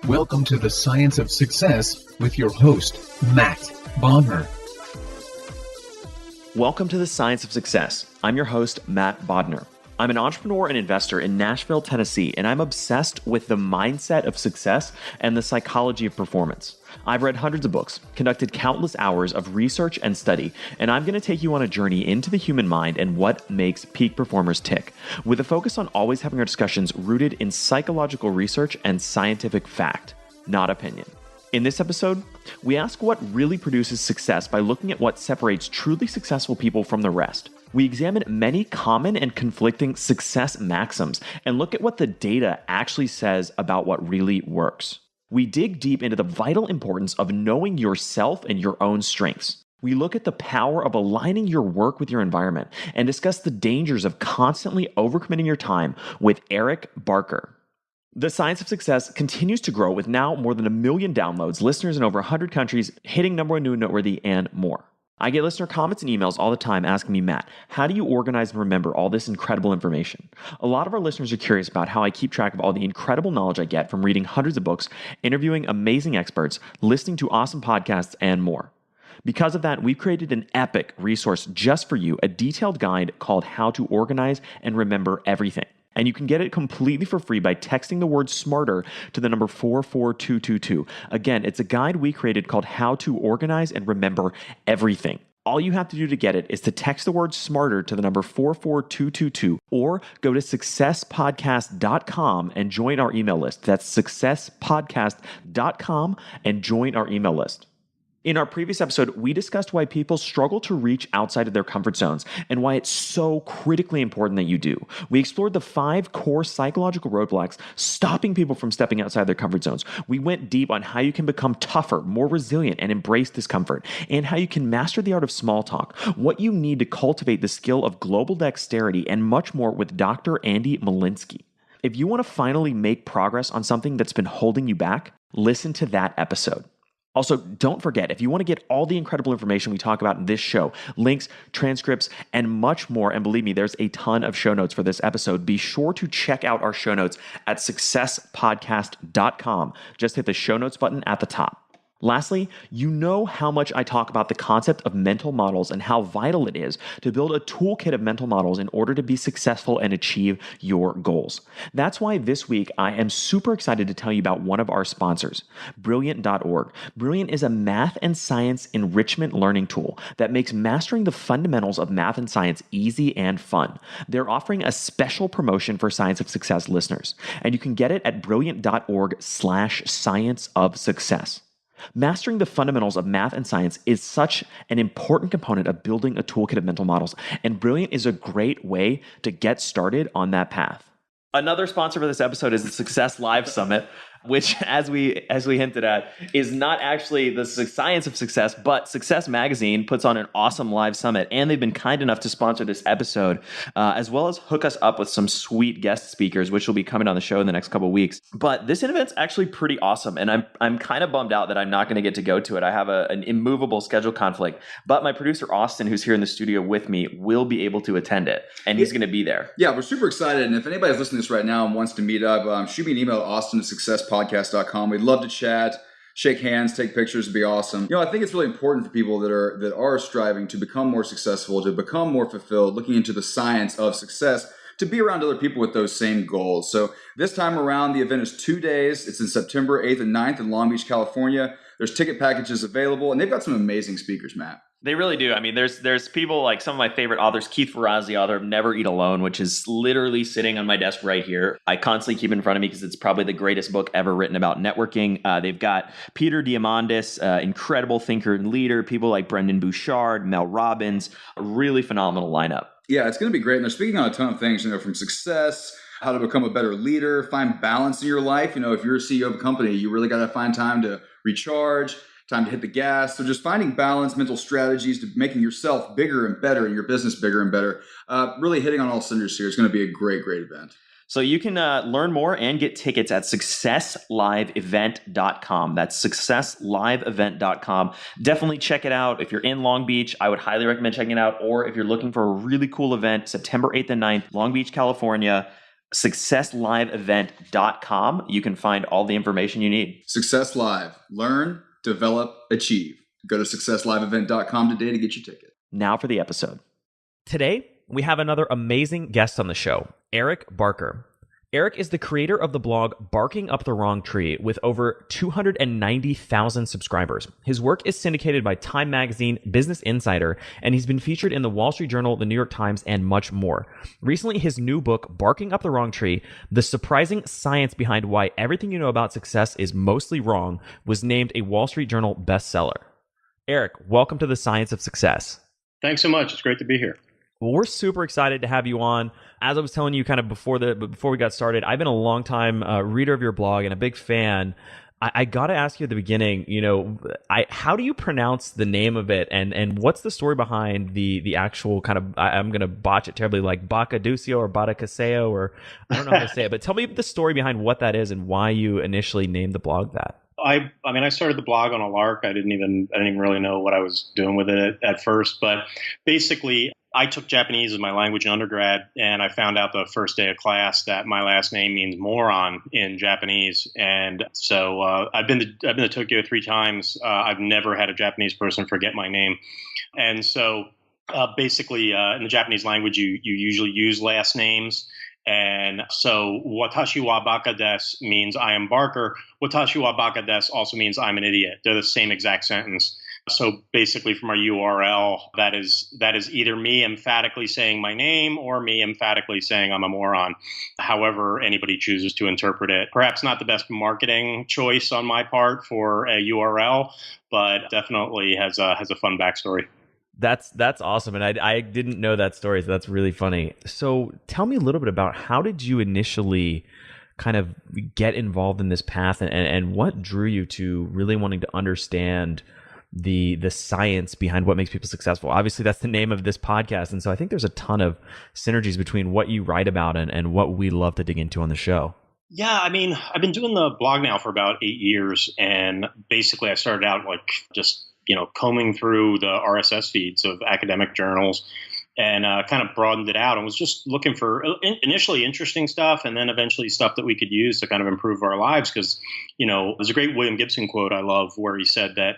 Welcome to the Science of Success with your host, Matt Bodner. Welcome to the Science of Success. I'm your host, Matt Bodner. I'm an entrepreneur and investor in Nashville, Tennessee, and I'm obsessed with the mindset of success and the psychology of performance. I've read hundreds of books, conducted countless hours of research and study, and I'm going to take you on a journey into the human mind and what makes peak performers tick, with a focus on always having our discussions rooted in psychological research and scientific fact, not opinion. In this episode, we ask what really produces success by looking at what separates truly successful people from the rest. We examine many common and conflicting success maxims and look at what the data actually says about what really works. We dig deep into the vital importance of knowing yourself and your own strengths. We look at the power of aligning your work with your environment and discuss the dangers of constantly overcommitting your time with Eric Barker. The Science of Success continues to grow with now more than 1 million downloads, listeners in over 100 countries, hitting number one new and noteworthy, and more. I get listener comments and emails all the time asking me, Matt, how do you organize and remember all this incredible information? A lot of our listeners are curious about how I keep track of all the incredible knowledge I get from reading hundreds of books, interviewing amazing experts, listening to awesome podcasts, and more. Because of that, we've created an epic resource just for you, a detailed guide called How to Organize and Remember Everything. And you can get it completely for free by texting the word SMARTER to the number 44222. Again, it's a guide we created called How to Organize and Remember Everything. All you have to do to get it is to text the word SMARTER to the number 44222 or go to successpodcast.com and join our email list. That's successpodcast.com and join our email list. In our previous episode, we discussed why people struggle to reach outside of their comfort zones and why it's so critically important that you do. We explored the 5 core psychological roadblocks stopping people from stepping outside their comfort zones. We went deep on how you can become tougher, more resilient, and embrace discomfort, and how you can master the art of small talk, what you need to cultivate the skill of global dexterity, and much more with Dr. Andy Malinsky. If you want to finally make progress on something that's been holding you back, listen to that episode. Also, don't forget, if you want to get all the incredible information we talk about in this show, links, transcripts, and much more, and believe me, there's a ton of show notes for this episode, be sure to check out our show notes at successpodcast.com. Just hit the show notes button at the top. Lastly, you know how much I talk about the concept of mental models and how vital it is to build a toolkit of mental models in order to be successful and achieve your goals. That's why this week I am super excited to tell you about one of our sponsors, Brilliant.org. Brilliant is a math and science enrichment learning tool that makes mastering the fundamentals of math and science easy and fun. They're offering a special promotion for Science of Success listeners, and you can get it at brilliant.org/science of success. Mastering the fundamentals of math and science is such an important component of building a toolkit of mental models, and Brilliant is a great way to get started on that path. Another sponsor for this episode is the Success Live Summit, which, as we hinted at, is not actually the Science of Success, but Success Magazine puts on an awesome live summit, and they've been kind enough to sponsor this episode, as well as hook us up with some sweet guest speakers, which will be coming on the show in the next couple of weeks. But this event's actually pretty awesome, and I'm kind of bummed out that I'm not going to get to go to it. I have an immovable schedule conflict, but my producer Austin, who's here in the studio with me, will be able to attend it, and he's going to be there. Yeah, we're super excited, and if anybody's listening to this right now and wants to meet up, shoot me an email at austin@successpodcast.com. We'd love to chat, shake hands, take pictures. It'd be awesome. I think it's really important for people that are striving to become more successful, to become more fulfilled, looking into the science of success, to be around other people with those same goals. So this time around, the event is 2 days. It's in September 8th and 9th in Long Beach, California. There's ticket packages available, and they've got some amazing speakers, Matt. They really do. I mean, there's people like some of my favorite authors, Keith Ferraz, the author of Never Eat Alone, which is literally sitting on my desk right here. I constantly keep it in front of me because it's probably the greatest book ever written about networking. They've got Peter Diamandis, incredible thinker and leader, people like Brendan Bouchard, Mel Robbins, a really phenomenal lineup. Yeah, it's going to be great. And they're speaking on a ton of things, from success, how to become a better leader, find balance in your life. If you're a CEO of a company, you really got to find time to recharge, time to hit the gas. So just finding balance, mental strategies to making yourself bigger and better and your business bigger and better. Really hitting on all cylinders here. It's going to be a great, great event. So you can learn more and get tickets at successliveevent.com. That's successliveevent.com. Definitely check it out. If you're in Long Beach, I would highly recommend checking it out. Or if you're looking for a really cool event, September 8th and 9th, Long Beach, California, successliveevent.com. You can find all the information you need. Success Live. Learn, develop, achieve. Go to successliveevent.com today to get your ticket. Now for the episode. Today, we have another amazing guest on the show, Eric Barker. Eric is the creator of the blog Barking Up the Wrong Tree with over 290,000 subscribers. His work is syndicated by Time Magazine, Business Insider, and he's been featured in the Wall Street Journal, the New York Times, and much more. Recently, his new book, Barking Up the Wrong Tree, The Surprising Science Behind Why Everything You Know About Success is Mostly Wrong, was named a Wall Street Journal bestseller. Eric, welcome to the Science of Success. Thanks so much. It's great to be here. Well, we're super excited to have you on. As I was telling you kind of before we got started, I've been a long time reader of your blog and a big fan. I got to ask you at the beginning, how do you pronounce the name of it, and what's the story behind the actual kind of, I'm going to botch it terribly, like Bacadusio or Batacaseo, or I don't know how to say it, but tell me the story behind what that is and why you initially named the blog that. I started the blog on a lark. I didn't even really know what I was doing with it at first, but basically I took Japanese as my language in undergrad, and I found out the first day of class that my last name means moron in Japanese. And so I've been to Tokyo 3 times. I've never had a Japanese person forget my name. And so basically in the Japanese language, you usually use last names. And so watashi wa baka desu means I am Barker. Watashi wa baka desu also means I'm an idiot. They're the same exact sentence. So basically from our URL, that is either me emphatically saying my name or me emphatically saying I'm a moron. However anybody chooses to interpret it. Perhaps not the best marketing choice on my part for a URL, but definitely has a fun backstory. That's awesome. And I didn't know that story, so that's really funny. So tell me a little bit about how did you initially kind of get involved in this path, and what drew you to really wanting to understand the science behind what makes people successful? Obviously, that's the name of this podcast. And so I think there's a ton of synergies between what you write about and what we love to dig into on the show. Yeah, I've been doing the blog now for about 8 years. And basically I started out just combing through the RSS feeds of academic journals and kind of broadened it out and was just looking for initially interesting stuff and then eventually stuff that we could use to kind of improve our lives. Because, there's a great William Gibson quote I love where he said that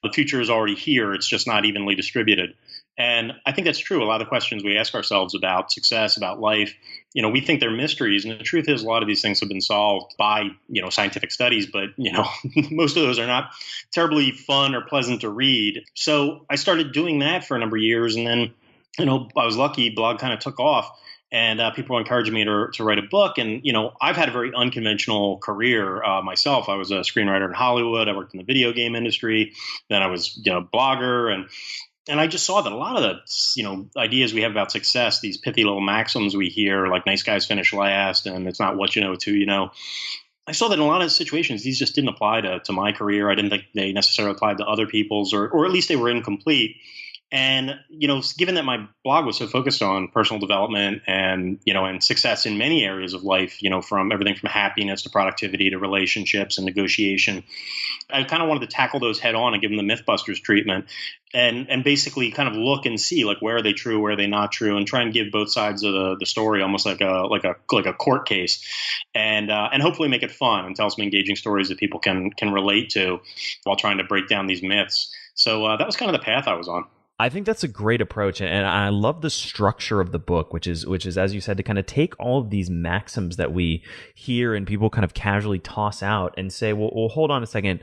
the future is already here. It's just not evenly distributed. And I think that's true. A lot of the questions we ask ourselves about success, about life, we think they're mysteries. And the truth is a lot of these things have been solved by, scientific studies, but, most of those are not terribly fun or pleasant to read. So I started doing that for a number of years. And then, I was lucky, blog kind of took off. And people were encouraging me to write a book. And, I've had a very unconventional career myself. I was a screenwriter in Hollywood. I worked in the video game industry. Then I was, blogger. And I just saw that a lot of the, ideas we have about success, these pithy little maxims we hear, like nice guys finish last, and it's not what you know, it's who you know. I saw that in a lot of situations, these just didn't apply to my career. I didn't think they necessarily applied to other people's, or at least they were incomplete. And, given that my blog was so focused on personal development and, and success in many areas of life, from everything from happiness to productivity to relationships and negotiation, I kind of wanted to tackle those head on and give them the Mythbusters treatment and basically kind of look and see where are they true, where are they not true, and try and give both sides of the story almost like a court case, and hopefully make it fun and tell some engaging stories that people can relate to while trying to break down these myths. So that was kind of the path I was on. I think that's a great approach, and I love the structure of the book, which is, as you said, to kind of take all of these maxims that we hear and people kind of casually toss out and say, well, hold on a second,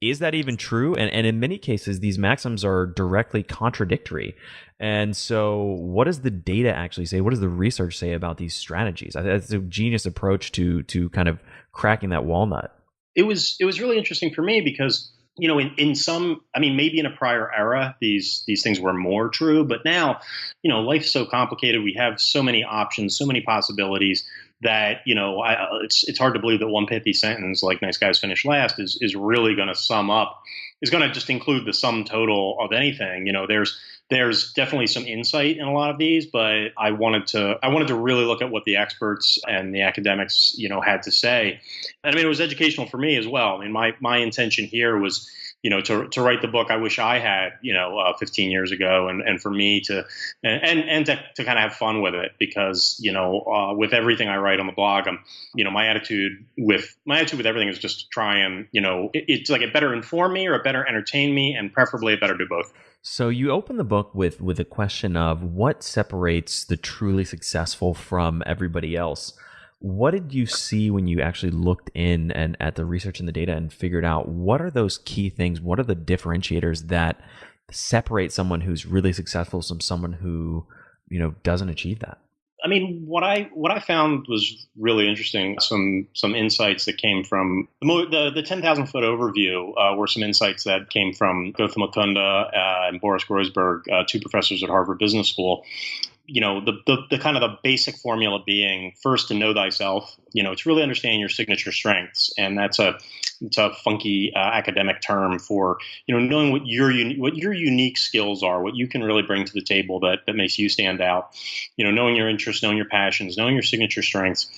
is that even true? And in many cases, these maxims are directly contradictory. And so what does the data actually say? What does the research say about these strategies? I think that's a genius approach to kind of cracking that walnut. It was really interesting for me because in some, maybe in a prior era, these things were more true, but now, life's so complicated. We have so many options, so many possibilities that, it's hard to believe that one pithy sentence like nice guys finish last is really going to sum up, is going to just include the sum total of anything. There's definitely some insight in a lot of these, but I wanted to really look at what the experts and the academics, had to say. And it was educational for me as well. My intention here was to write the book I wish I had, 15 years ago, and for me to to kind of have fun with it, because with everything I write on the blog, my attitude with everything is just to try and it's like it better inform me or it better entertain me, and preferably it better do both. So you open the book with a question of what separates the truly successful from everybody else. What did you see when you actually looked in and at the research and the data and figured out what are those key things? What are the differentiators that separate someone who's really successful from someone who, doesn't achieve that? I mean, what I found was really interesting. Some insights that came from the 10,000 foot overview were some insights that came from Gautam Mukunda and Boris Groysberg, two professors at Harvard Business School. The kind of the basic formula being, first, to know thyself. It's really understanding your signature strengths, and it's a funky academic term for knowing what your unique skills are, what you can really bring to the table that makes you stand out. Knowing your interests, knowing your passions, knowing your signature strengths.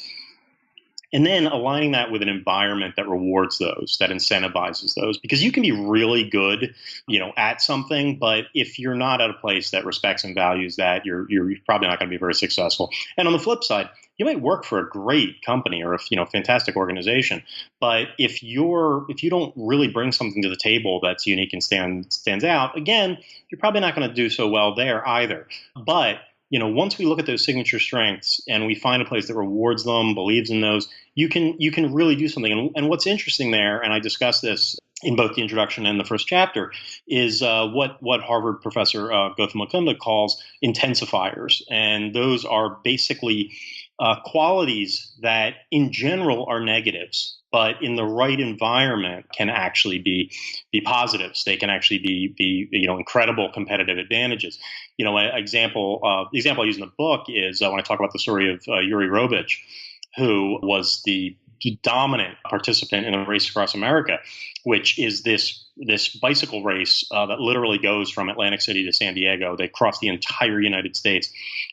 And then aligning that with an environment that rewards those, that incentivizes those, because you can be really good, at something, but if you're not at a place that respects and values that, you're probably not going to be very successful. And on the flip side, you might work for a great company or a fantastic organization, but if you don't really bring something to the table that's unique and stands out, again, you're probably not going to do so well there either. But once we look at those signature strengths and we find a place that rewards them, believes in those, you can really do something. And what's interesting there, and I discuss this in both the introduction and the first chapter, is what Harvard professor Gautam Mukunda calls intensifiers. And those are basically qualities that in general are negatives, but in the right environment can actually be positives. They can actually be incredible competitive advantages. The example I use in the book is when I talk about the story of Yuri Robich, who was the dominant participant in a race across America, which is this bicycle race that literally goes from Atlantic City to San Diego. They cross the entire United States.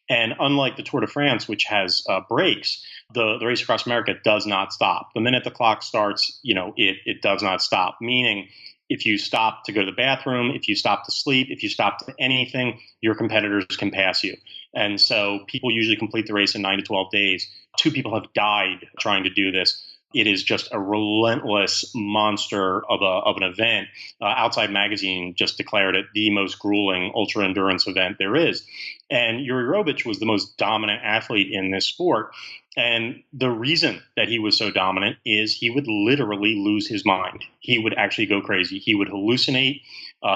And unlike the Tour de France, which has breaks, the race across America does not stop. The minute the clock starts, it does not stop, meaning if you stop to go to the bathroom, if you stop to sleep, if you stop to anything, your competitors can pass you. And so people usually complete the race in 9 to 12 days. 2 people have died trying to do this. It is just a relentless monster of an event. Outside Magazine just declared it the most grueling ultra endurance event there is. And Yuri Robich was the most dominant athlete in this sport. And the reason that he was so dominant is he would literally lose his mind. He would actually go crazy. He would hallucinate.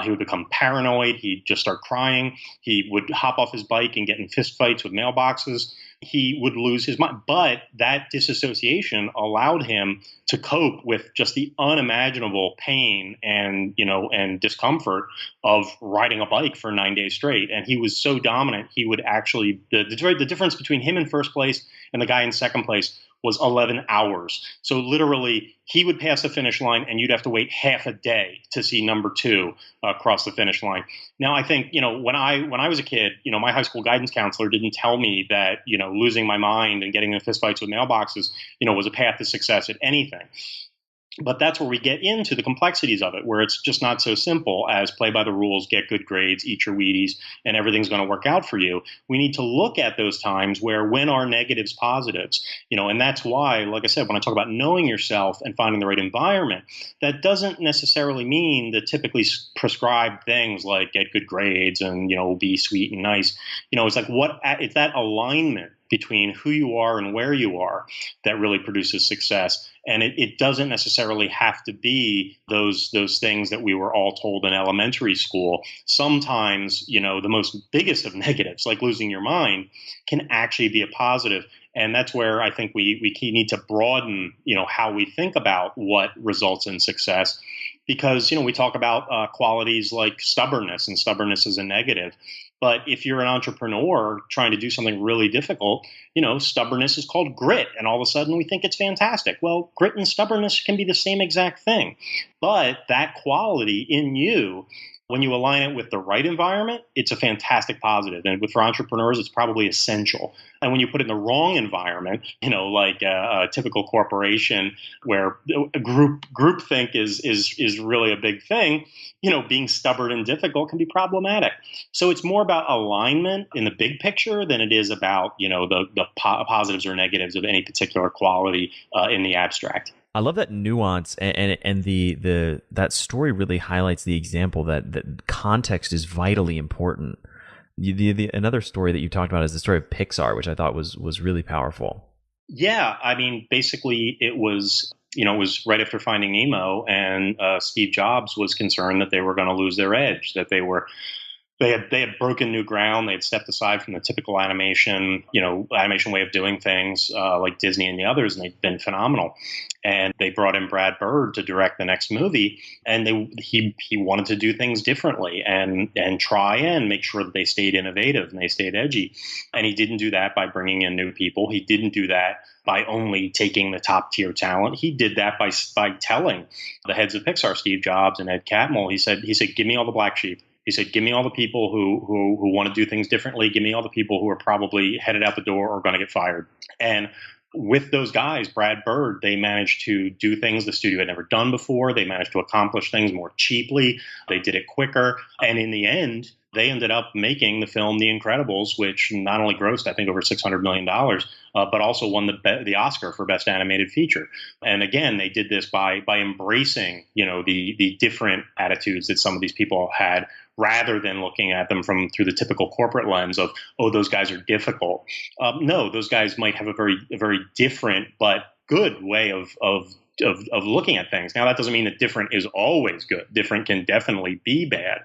He would become paranoid. He'd just start crying. He would hop off his bike and get in fistfights with mailboxes. He would lose his mind. But that disassociation allowed him to cope with just the unimaginable pain and discomfort of riding a bike for 9 days straight. And he was so dominant, he would actually the difference between him in first place and the guy in second place was 11 hours. So literally, he would pass the finish line, and you'd have to wait half a day to see number 2 cross the finish line. Now, I think when I was a kid, my high school guidance counselor didn't tell me that losing my mind and getting in fistfights with mailboxes was a path to success at anything. But that's where we get into the complexities of it, where it's just not so simple as play by the rules, get good grades, eat your Wheaties, and everything's going to work out for you. We need to look at those times where when are negatives positives, and that's why, like I said, when I talk about knowing yourself and finding the right environment, that doesn't necessarily mean the typically prescribed things like get good grades and, be sweet and nice. It's like it's that alignment between who you are and where you are that really produces success. And it doesn't necessarily have to be those things that we were all told in elementary school. Sometimes, the biggest of negatives, like losing your mind, can actually be a positive. And that's where I think we need to broaden, how we think about what results in success. Because, we talk about qualities like stubbornness, and stubbornness is a negative. But if you're an entrepreneur trying to do something really difficult, stubbornness is called grit. And all of a sudden we think it's fantastic. Well, grit and stubbornness can be the same exact thing. But that quality in you When you align it with the right environment, it's a fantastic positive. And for entrepreneurs, it's probably essential. And when you put it in the wrong environment, like a typical corporation where a groupthink is really a big thing, being stubborn and difficult can be problematic. So it's more about alignment in the big picture than it is about, the positives or negatives of any particular quality in the abstract. I love that nuance, and the that story really highlights the example that context is vitally important. Another story that you talked about is the story of Pixar, which I thought was really powerful. Yeah, I mean, basically, it was right after Finding Nemo, and Steve Jobs was concerned that they were going to lose their edge, that they had broken new ground. They had stepped aside from the typical animation way of doing things like Disney and the others, and they'd been phenomenal. And they brought in Brad Bird to direct the next movie, and he wanted to do things differently and try and make sure that they stayed innovative and they stayed edgy. And he didn't do that by bringing in new people. He didn't do that by only taking the top tier talent. He did that by telling the heads of Pixar, Steve Jobs and Ed Catmull, he said, give me all the black sheep. He said, give me all the people who want to do things differently. Give me all the people who are probably headed out the door or going to get fired. And with those guys, Brad Bird, they managed to do things the studio had never done before. They managed to accomplish things more cheaply. They did it quicker. And in the end, they ended up making the film The Incredibles, which not only grossed, I think, over $600 million, but also won the Oscar for Best Animated Feature. And again, they did this by embracing, the different attitudes that some of these people had, rather than looking at them through the typical corporate lens of, oh, those guys are difficult. No, those guys might have a very different but good way of looking at things. Now, that doesn't mean that different is always good. Different can definitely be bad,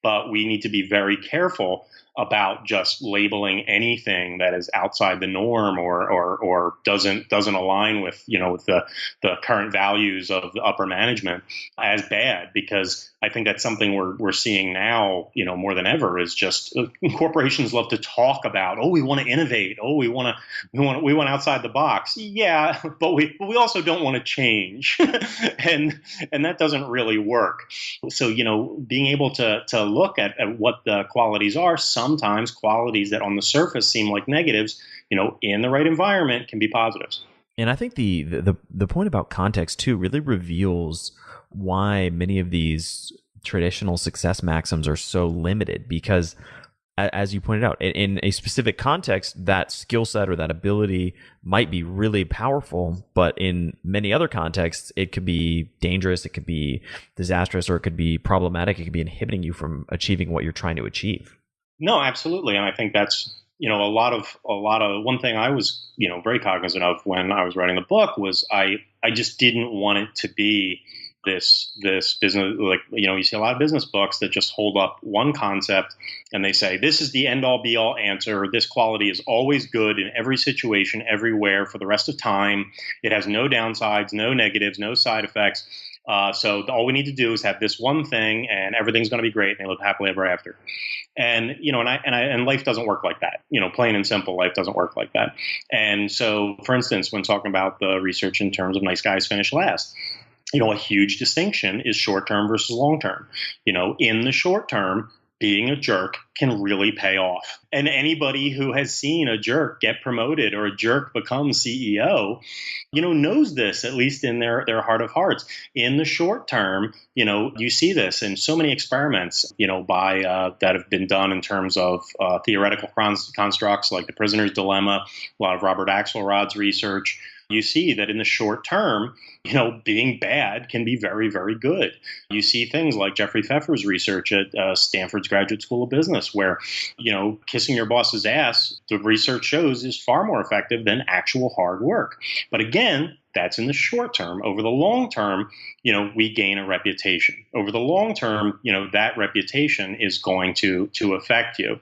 but we need to be very careful about just labeling anything that is outside the norm or doesn't align with with the current values of the upper management as bad, because I think that's something we're seeing now, more than ever, is just corporations love to talk about, oh, we want to innovate, oh, we want outside the box. Yeah, but we also don't want to change, and that doesn't really work. So being able to look at what the qualities are, sometimes qualities that on the surface seem like negatives, in the right environment can be positives. And I think the point about context too really reveals why many of these traditional success maxims are so limited, because as you pointed out, in a specific context, that skill set or that ability might be really powerful, but in many other contexts, it could be dangerous, it could be disastrous, or it could be problematic. It could be inhibiting you from achieving what you're trying to achieve. No, absolutely. And I think that's, a lot of one thing I was, very cognizant of when I was writing the book was I just didn't want it to be this business, like, you see a lot of business books that just hold up one concept and they say, this is the end all be all answer. This quality is always good in every situation, everywhere, for the rest of time. It has no downsides, no negatives, no side effects. So all we need to do is have this one thing and everything's going to be great and they live happily ever after. And, and life doesn't work like that. Plain and simple, life doesn't work like that. And so, for instance, when talking about the research in terms of nice guys finish last, a huge distinction is short-term versus long-term. In the short term, being a jerk can really pay off. And anybody who has seen a jerk get promoted or a jerk become CEO, knows this, at least in their heart of hearts. In the short term, you see this in so many experiments, that have been done in terms of theoretical constructs like the prisoner's dilemma, a lot of Robert Axelrod's research. You see that in the short term, being bad can be very, very good. You see things like Jeffrey Pfeffer's research at Stanford's Graduate School of Business, where, kissing your boss's ass, the research shows, is far more effective than actual hard work. But again, that's in the short term. Over the long term, we gain a reputation. Over the long term, that reputation is going to affect you.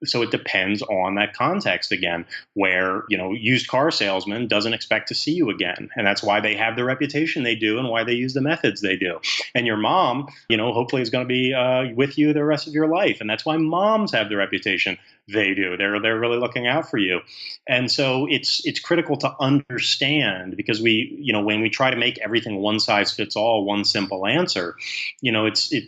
So it depends on that context again, where, used car salesman doesn't expect to see you again. And that's why they have the reputation they do and why they use the methods they do. And your mom, hopefully is going to be with you the rest of your life. And that's why moms have the reputation they do. They're really looking out for you. And so it's critical to understand, because when we try to make everything one size fits all, one simple answer,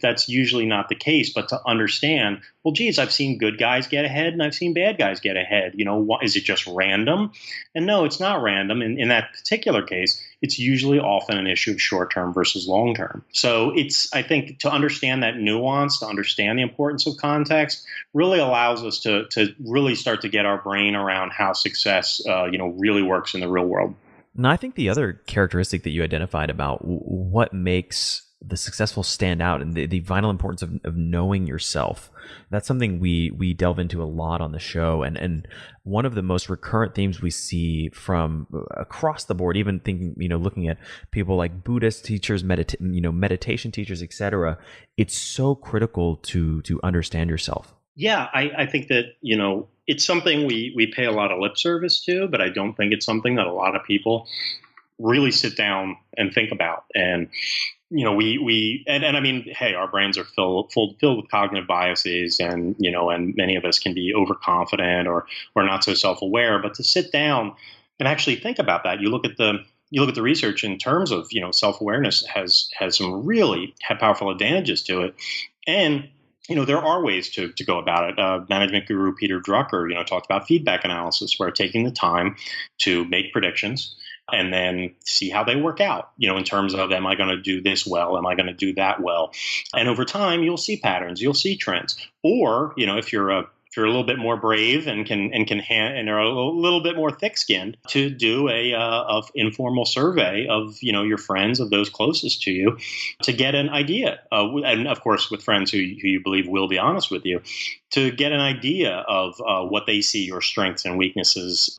that's usually not the case. But to understand, well, geez, I've seen good guys get ahead and I've seen bad guys get ahead. Is it just random? And no, it's not random. In that particular case, it's usually often an issue of short-term versus long-term. So I think to understand that nuance, to understand the importance of context, really allows us to really start to get our brain around how success, really works in the real world. And I think the other characteristic that you identified about what makes the successful stand out and the vital importance of knowing yourself. That's something we delve into a lot on the show. And one of the most recurrent themes we see from across the board, even thinking, looking at people like Buddhist teachers, meditation teachers, etc. It's so critical to understand yourself. Yeah, I think that, it's something we pay a lot of lip service to, but I don't think it's something that a lot of people really sit down and think about. And I mean, hey, our brains are filled with cognitive biases, and and many of us can be overconfident or not so self-aware. But to sit down and actually think about that, you look at the research in terms of self-awareness has some really powerful advantages to it, and there are ways to go about it. Management guru Peter Drucker, talked about feedback analysis, where taking the time to make predictions and then see how they work out, in terms of, am I going to do this well? Am I going to do that well? And over time, you'll see patterns, you'll see trends. Or, if you're a little bit more brave and are a little bit more thick-skinned, to do a informal survey of your friends, of those closest to you, to get an idea, and of course with friends who you believe will be honest with you, to get an idea of what they see your strengths and weaknesses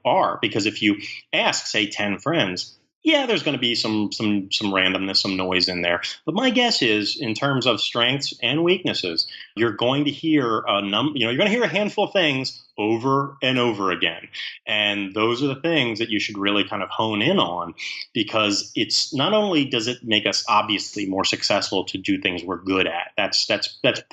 are. Because if you ask, say, 10 friends, yeah, there's going to be some randomness, some noise in there. But my guess is, in terms of strengths and weaknesses, you're going to hear you're going to hear a handful of things over and over again. And those are the things that you should really kind of hone in on, because it's not only does it make us obviously more successful to do things we're good at. That's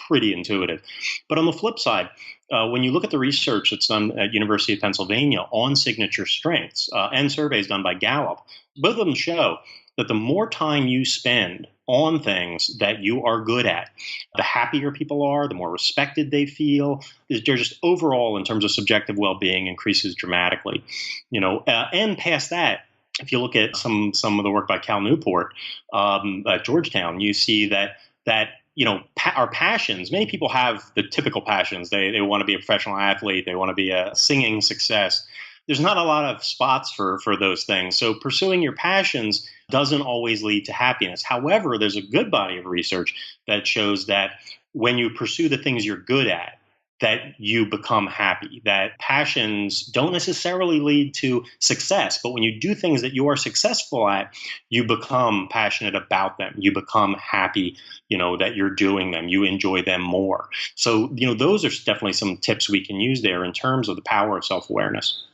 pretty intuitive. But on the flip side, when you look at the research that's done at University of Pennsylvania on signature strengths and surveys done by Gallup, both of them show that the more time you spend on things that you are good at, the happier people are, the more respected they feel. They're just overall, in terms of subjective well-being, increases dramatically. And past that, if you look at some of the work by Cal Newport at Georgetown, you see that our passions, many people have the typical passions. They want to be a professional athlete. They want to be a singing success. There's not a lot of spots for those things. So pursuing your passions doesn't always lead to happiness. However, there's a good body of research that shows that when you pursue the things you're good at, that you become happy, that passions don't necessarily lead to success. But when you do things that you are successful at, you become passionate about them. You become happy, that you're doing them. You enjoy them more. So, those are definitely some tips we can use there in terms of the power of self-awareness.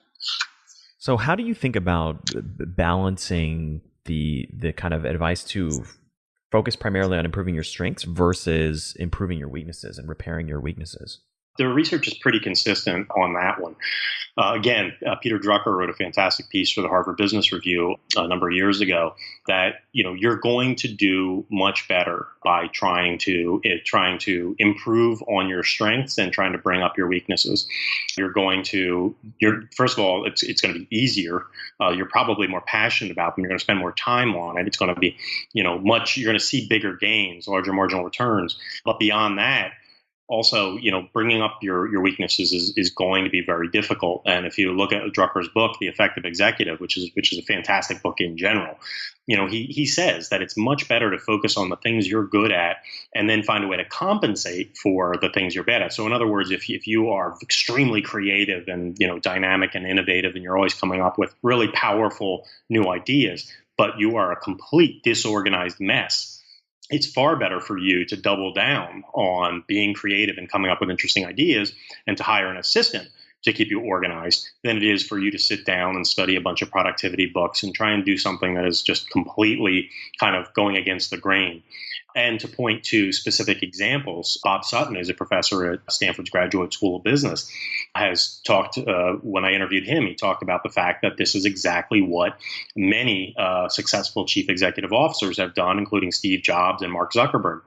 So how do you think about balancing the kind of advice to focus primarily on improving your strengths versus improving your weaknesses and repairing your weaknesses? The research is pretty consistent on that one. Peter Drucker wrote a fantastic piece for the Harvard Business Review a number of years ago that you're going to do much better by trying to improve on your strengths and trying to bring up your weaknesses. First of all, it's going to be easier. You're probably more passionate about them. You're going to spend more time on it. It's going to be you're going to see bigger gains, larger marginal returns. But beyond that, also, bringing up your weaknesses is going to be very difficult. And if you look at Drucker's book, The Effective Executive, which is a fantastic book in general, he says that it's much better to focus on the things you're good at and then find a way to compensate for the things you're bad at. So in other words, if you are extremely creative and dynamic and innovative, and you're always coming up with really powerful new ideas, but you are a complete disorganized mess, it's far better for you to double down on being creative and coming up with interesting ideas and to hire an assistant to keep you organized than it is for you to sit down and study a bunch of productivity books and try and do something that is just completely kind of going against the grain. And to point to specific examples, Bob Sutton is a professor at Stanford's Graduate School of Business, has talked, when I interviewed him, he talked about the fact that this is exactly what many successful chief executive officers have done, including Steve Jobs and Mark Zuckerberg,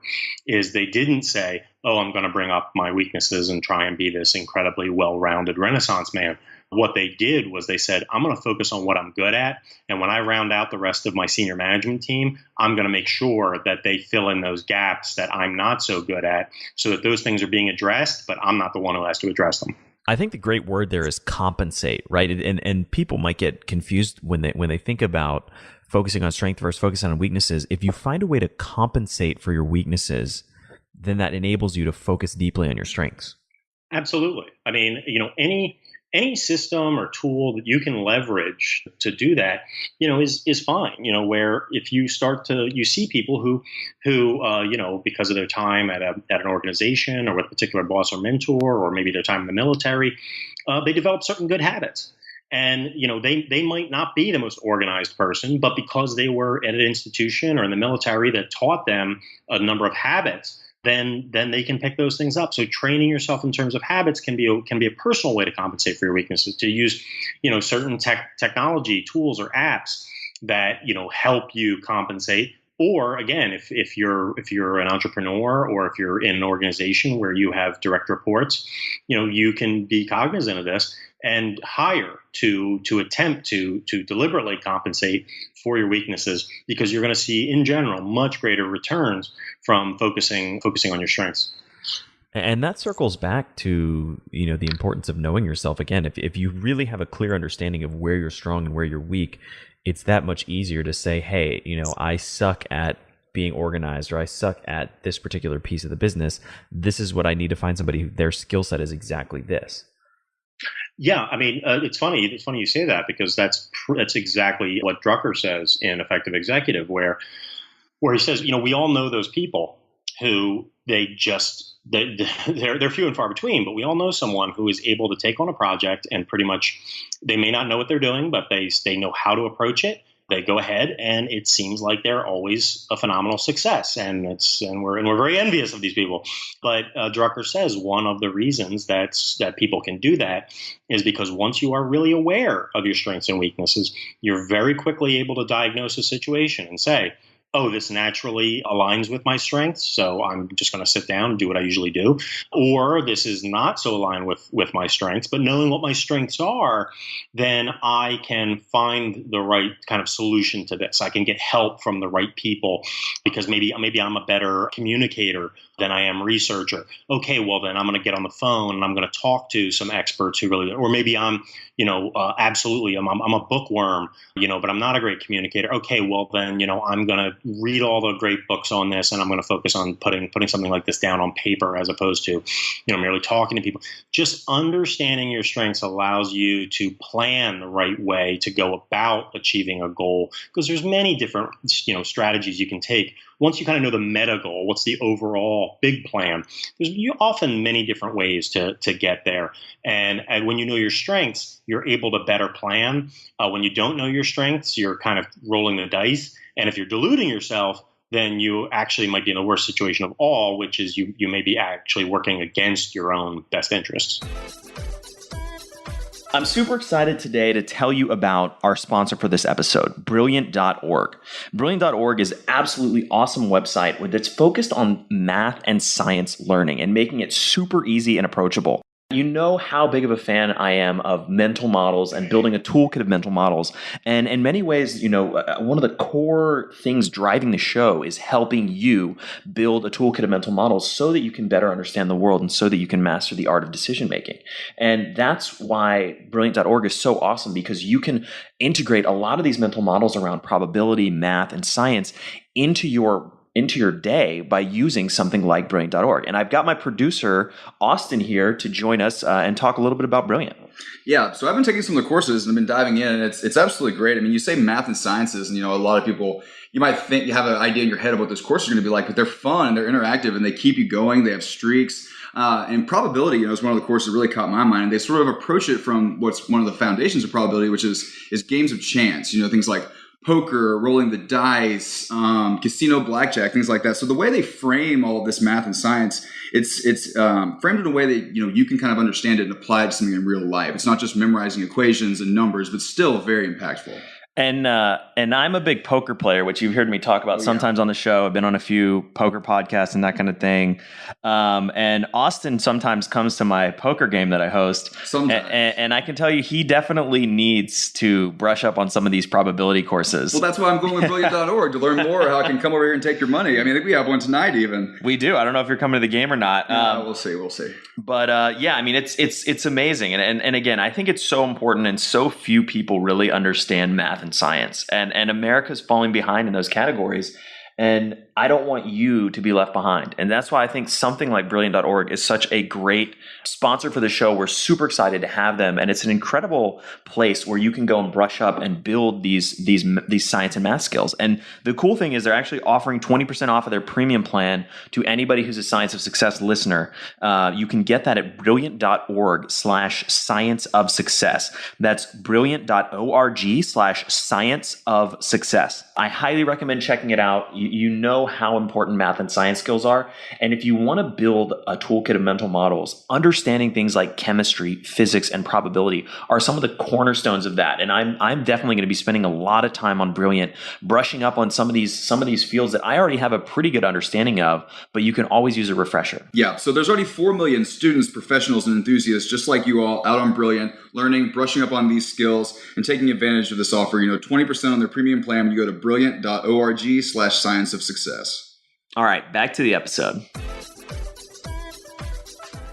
is they didn't say, oh, I'm going to bring up my weaknesses and try and be this incredibly well-rounded Renaissance man. What they did was they said, I'm going to focus on what I'm good at. And when I round out the rest of my senior management team, I'm going to make sure that they fill in those gaps that I'm not so good at so that those things are being addressed, but I'm not the one who has to address them. I think the great word there is compensate, right? And people might get confused when they think about focusing on strength versus focusing on weaknesses. If you find a way to compensate for your weaknesses, then that enables you to focus deeply on your strengths. Absolutely. I mean, any system or tool that you can leverage to do that, is fine. Where if you you see people who because of their time at an organization or with a particular boss or mentor, or maybe their time in the military, they develop certain good habits. And, they might not be the most organized person, but because they were at an institution or in the military that taught them a number of habits, then they can pick those things up. So training yourself in terms of habits can be a personal way to compensate for your weaknesses, to use, certain technology tools or apps that, help you compensate. Or again, if you're an entrepreneur or if you're in an organization where you have direct reports, you can be cognizant of this and hire to attempt to deliberately compensate for your weaknesses, because you're going to see in general much greater returns from focusing on your strengths. And that circles back to, the importance of knowing yourself. Again, if you really have a clear understanding of where you're strong and where you're weak, it's that much easier to say, hey, I suck at being organized, or I suck at this particular piece of the business. This is what I need to find somebody who their skill set is exactly this. Yeah, I mean, it's funny. It's funny you say that, because that's exactly what Drucker says in Effective Executive, where he says, we all know those people who they're few and far between, but we all know someone who is able to take on a project and pretty much, they may not know what they're doing, but they know how to approach it. They go ahead, and it seems like they're always a phenomenal success, and we're very envious of these people. But Drucker says one of the reasons that people can do that is because once you are really aware of your strengths and weaknesses, you're very quickly able to diagnose a situation and say, oh, this naturally aligns with my strengths, so I'm just going to sit down and do what I usually do. Or this is not so aligned with my strengths, but knowing what my strengths are, then I can find the right kind of solution to this. I can get help from the right people, because maybe I'm a better communicator than I am researcher. Okay, well then I'm going to get on the phone and I'm going to talk to some experts who really, or maybe I'm, absolutely, I'm a bookworm, but I'm not a great communicator. Okay, well then, I'm going to read all the great books on this, and I'm going to focus on putting something like this down on paper as opposed to, merely talking to people. Just understanding your strengths allows you to plan the right way to go about achieving a goal, because there's many different, strategies you can take. Once you kind of know the meta goal, what's the overall big plan, there's often many different ways to get there. And when you know your strengths, you're able to better plan. When you don't know your strengths, you're kind of rolling the dice. And if you're deluding yourself, then you actually might be in the worst situation of all, which is you may be actually working against your own best interests. I'm super excited today to tell you about our sponsor for this episode, Brilliant.org. Brilliant.org is an absolutely awesome website that's focused on math and science learning and making it super easy and approachable. You know how big of a fan I am of mental models and building a toolkit of mental models. And in many ways, one of the core things driving the show is helping you build a toolkit of mental models so that you can better understand the world and so that you can master the art of decision making. And that's why Brilliant.org is so awesome, because you can integrate a lot of these mental models around probability, math, and science into your into your day by using something like Brilliant.org. And I've got my producer, Austin, here to join us and talk a little bit about Brilliant. Yeah, so I've been taking some of the courses and I've been diving in, and it's absolutely great. I mean, you say math and sciences, and a lot of people, you might think you have an idea in your head of what those courses are going to be like, but they're fun and they're interactive and they keep you going. They have streaks. And probability, is one of the courses that really caught my mind. And they sort of approach it from what's one of the foundations of probability, which is games of chance. Things like poker, rolling the dice, casino blackjack, things like that. So the way they frame all of this math and science, it's framed in a way that you can kind of understand it and apply it to something in real life. It's not just memorizing equations and numbers, but still very impactful. And I'm a big poker player, which you've heard me talk about sometimes on the show. I've been on a few poker podcasts and that kind of thing. And Austin sometimes comes to my poker game that I host. And I can tell you, he definitely needs to brush up on some of these probability courses. Well, that's why I'm going with Brilliant.org to learn more how I can come over here and take your money. I mean, I think we have one tonight even. We do. I don't know if you're coming to the game or not. We'll see. But I mean, it's amazing. And again, I think it's so important, and so few people really understand math and science, and America's falling behind in those categories. And I don't want you to be left behind. And that's why I think something like Brilliant.org is such a great sponsor for the show. We're super excited to have them. And it's an incredible place where you can go and brush up and build these science and math skills. And the cool thing is they're actually offering 20% off of their premium plan to anybody who's a Science of Success listener. You can get that at brilliant.org/science of success. That's brilliant.org/science of success. I highly recommend checking it out. You know how important math and science skills are. And if you want to build a toolkit of mental models, understanding things like chemistry, physics, and probability are some of the cornerstones of that. And I'm definitely going to be spending a lot of time on Brilliant, brushing up on some of these fields that I already have a pretty good understanding of, but you can always use a refresher. Yeah, so there's already 4 million students, professionals, and enthusiasts just like you all out on Brilliant, learning, brushing up on these skills, and taking advantage of this offer. 20% on their premium plan when you go to brilliant.org/science of success. All right, back to the episode.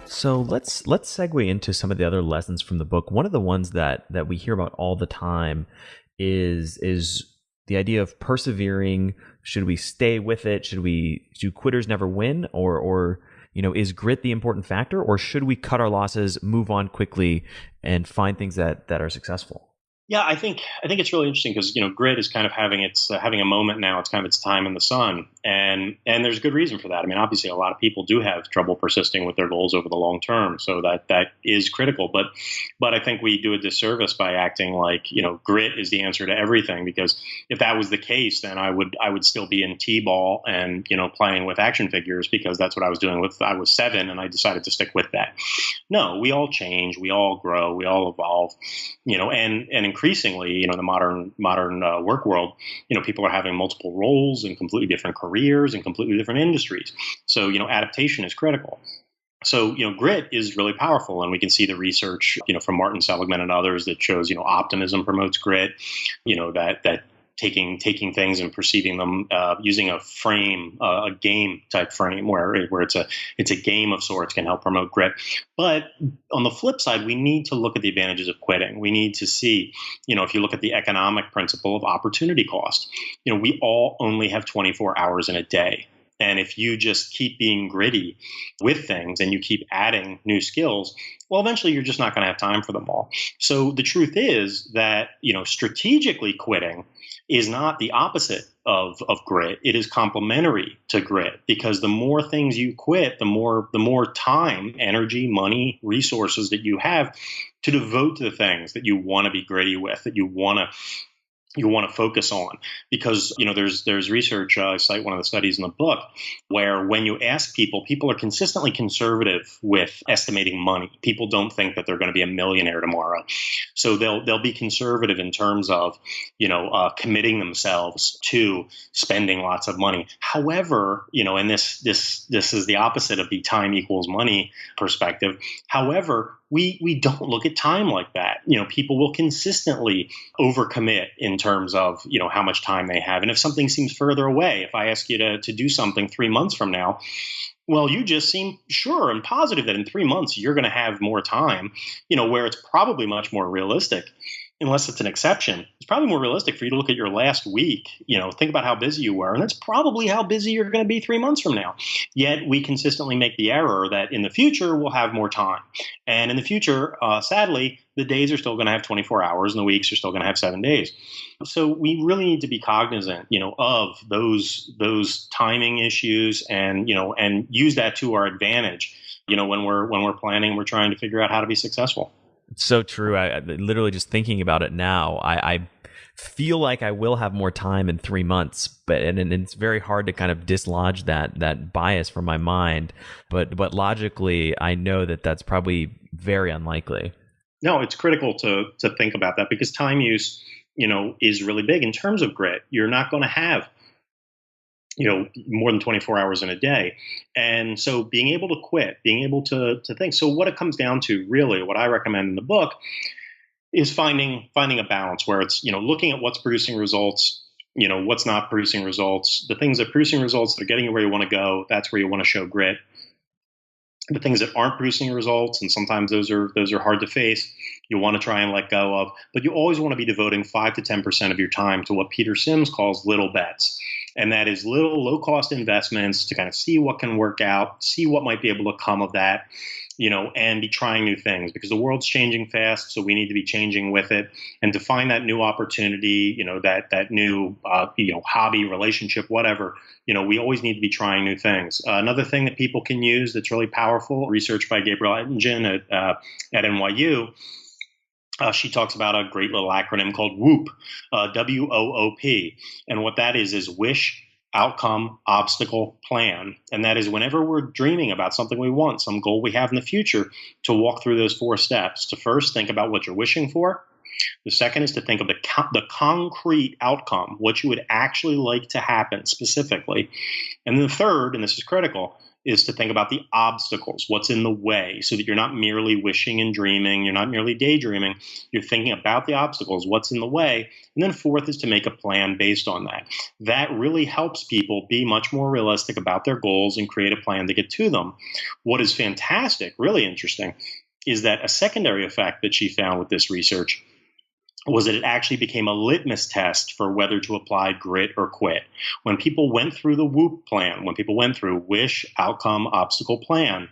So let's segue into some of the other lessons from the book. One of the ones that we hear about all the time is the idea of persevering. Should we stay with it? Do quitters never win? Or is grit the important factor? Or should we cut our losses, move on quickly, and find things that are successful? Yeah, I think it's really interesting because grit is kind of having a moment now. It's kind of its time in the sun, and there's good reason for that. I mean, obviously, a lot of people do have trouble persisting with their goals over the long term, so that is critical. But I think we do a disservice by acting like grit is the answer to everything. Because if that was the case, then I would still be in t-ball and playing with action figures, because that's what I was doing I was 7 and I decided to stick with that. No, we all change, we all grow, we all evolve, and increasingly, the modern work world, people are having multiple roles in completely different careers and completely different industries. So, adaptation is critical. So, grit is really powerful, and we can see the research, from Martin Seligman and others that shows, optimism promotes grit, that taking things and perceiving them using a frame, a game type frame where it's a game of sorts can help promote grit. But on the flip side, we need to look at the advantages of quitting. We need to see, if you look at the economic principle of opportunity cost, we all only have 24 hours in a day. And if you just keep being gritty with things and you keep adding new skills, well, eventually you're just not going to have time for them all. So the truth is that, strategically quitting is not the opposite of grit. It is complementary to grit, because the more things you quit, the more time, energy, money, resources that you have to devote to the things that you want to be gritty with, that you want to focus on. Because there's research, I cite one of the studies in the book, where when you ask people are consistently conservative with estimating money. People don't think that they're going to be a millionaire tomorrow, so they'll be conservative in terms of committing themselves to spending lots of money. However, and this is the opposite of the time equals money perspective. However, we don't look at time like that. People will consistently overcommit in terms of, how much time they have. And if something seems further away, if I ask you to do something 3 months from now, well, you just seem sure and positive that in 3 months you're going to have more time, where it's probably much more realistic. Unless it's an exception, it's probably more realistic for you to look at your last week, think about how busy you were, and that's probably how busy you're going to be 3 months from now. Yet we consistently make the error that in the future we'll have more time. And in the future, sadly, the days are still going to have 24 hours and the weeks are still going to have 7 days. So we really need to be cognizant, of those timing issues and use that to our advantage, when we're planning, we're trying to figure out how to be successful. It's so true. I literally just thinking about it now, I feel like I will have more time in 3 months, but and it's very hard to kind of dislodge that bias from my mind. But logically, I know that that's probably very unlikely. No, it's critical to think about that because time use, is really big in terms of grit. You're not going to have more than 24 hours in a day. And so being able to quit, being able to think. So what it comes down to really, what I recommend in the book is finding a balance where it's, looking at what's producing results, what's not producing results, the things that are producing results that are getting you where you want to go. That's where you want to show grit. The things that aren't producing results, and sometimes those are hard to face, you want to try and let go of. But you always want to be devoting 5 to 10% of your time to what Peter Sims calls little bets. And that is little low-cost investments to kind of see what can work out, see what might be able to come of that, and be trying new things because the world's changing fast. So we need to be changing with it, and to find that new opportunity, that new, hobby, relationship, whatever, we always need to be trying new things. Another thing that people can use that's really powerful, research by Gabrielle Ettingen at NYU. She talks about a great little acronym called WOOP, WOOP. And what that is wish, outcome, obstacle, plan. And that is whenever we're dreaming about something we want, some goal we have in the future, to walk through those 4 steps. To first think about what you're wishing for. The second is to think of the concrete outcome, what you would actually like to happen specifically. And then the third, and this is critical, is to think about the obstacles, what's in the way, so that you're not merely wishing and dreaming, you're not merely daydreaming, you're thinking about the obstacles, what's in the way. And then fourth is to make a plan based on that. That really helps people be much more realistic about their goals and create a plan to get to them. What is fantastic, really interesting, is that a secondary effect that she found with this research was that it actually became a litmus test for whether to apply grit or quit. When people went through the WOOP plan, when people went through wish, outcome, obstacle, plan,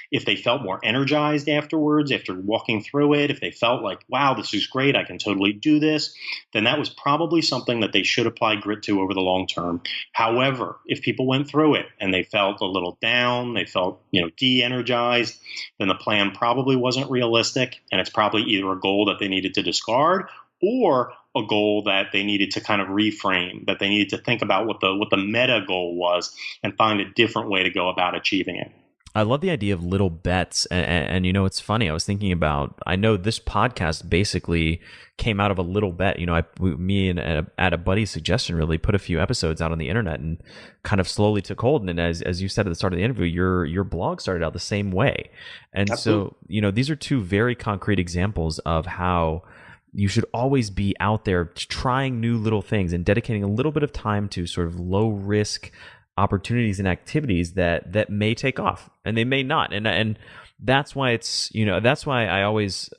if they felt more energized afterwards, after walking through it, if they felt like, wow, this is great, I can totally do this, then that was probably something that they should apply grit to over the long term. However, if people went through it and they felt a little down, they felt, de-energized, then the plan probably wasn't realistic, and it's probably either a goal that they needed to discard or a goal that they needed to kind of reframe, that they needed to think about what the meta goal was and find a different way to go about achieving it. I love the idea of little bets. And it's funny. I was thinking about, I know this podcast basically came out of a little bet. Me and at a buddy's suggestion, really put a few episodes out on the internet and kind of slowly took hold. And as you said at the start of the interview, your blog started out the same way. And Absolutely. So, these are 2 very concrete examples of how you should always be out there trying new little things and dedicating a little bit of time to sort of low risk opportunities and activities that may take off and they may not. And that's why it's, that's why I always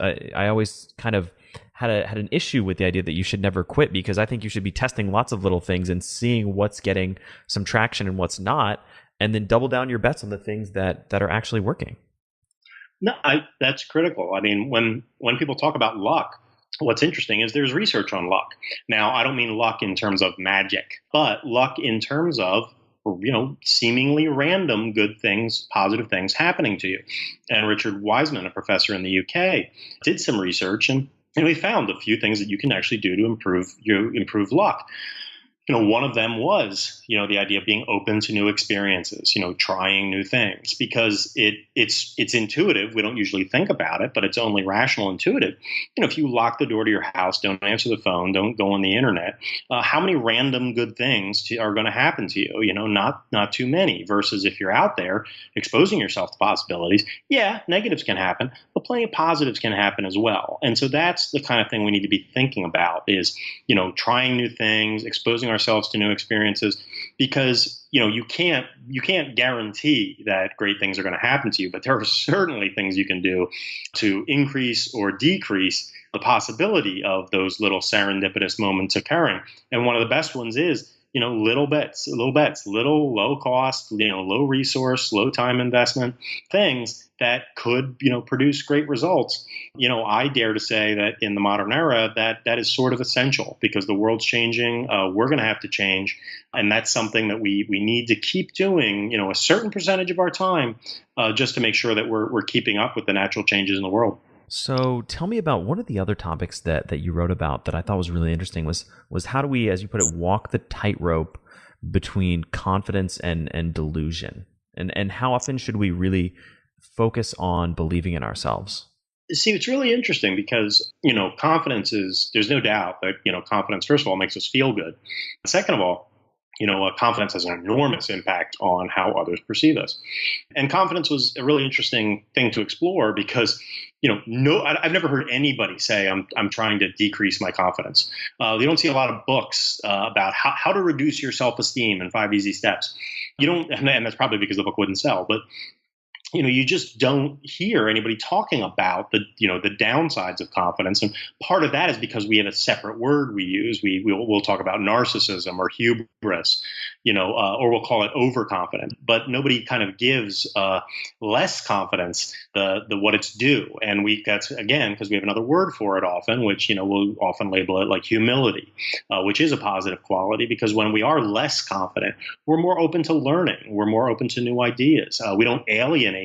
kind of had an issue with the idea that you should never quit, because I think you should be testing lots of little things and seeing what's getting some traction and what's not, and then double down your bets on the things that are actually working. No, that's critical. I mean, when people talk about luck, what's interesting is there's research on luck. Now, I don't mean luck in terms of magic, but luck in terms of, seemingly random good things, positive things happening to you. And Richard Wiseman, a professor in the UK, did some research and we found a few things that you can actually do to improve luck. One of them was, the idea of being open to new experiences, trying new things, because it's intuitive. We don't usually think about it, but it's only rational, intuitive. If you lock the door to your house, don't answer the phone, don't go on the internet, how many random good things are going to happen to you? Not too many, versus if you're out there exposing yourself to possibilities. Yeah, negatives can happen, but plenty of positives can happen as well. And so that's the kind of thing we need to be thinking about is, trying new things, exposing ourselves to new experiences, because you can't guarantee that great things are going to happen to you, but there are certainly things you can do to increase or decrease the possibility of those little serendipitous moments occurring. And one of the best ones is, little bets, little low cost, low resource, low time investment things that could, produce great results. I dare to say that in the modern era, that is sort of essential because the world's changing. We're going to have to change. And that's something that we need to keep doing, a certain percentage of our time just to make sure that we're keeping up with the natural changes in the world. So tell me about one of the other topics that you wrote about that I thought was really interesting was how do we, as you put it, walk the tightrope between confidence and delusion? And how often should we really focus on believing in ourselves? See, it's really interesting because, confidence there's no doubt that, confidence, first of all, makes us feel good. Second of all, confidence has an enormous impact on how others perceive us. And confidence was a really interesting thing to explore because, I've never heard anybody say I'm trying to decrease my confidence. You don't see a lot of books about how to reduce your self-esteem in 5 easy steps. You don't, and that's probably because the book wouldn't sell, but you just don't hear anybody talking about the downsides of confidence. And part of that is because we have a separate word we use. We'll talk about narcissism or hubris, or we'll call it overconfident. But nobody kind of gives less confidence the what it's due. And that's again because we have another word for it often, which we'll often label it like humility, which is a positive quality because when we are less confident, we're more open to learning. We're more open to new ideas. We don't alienate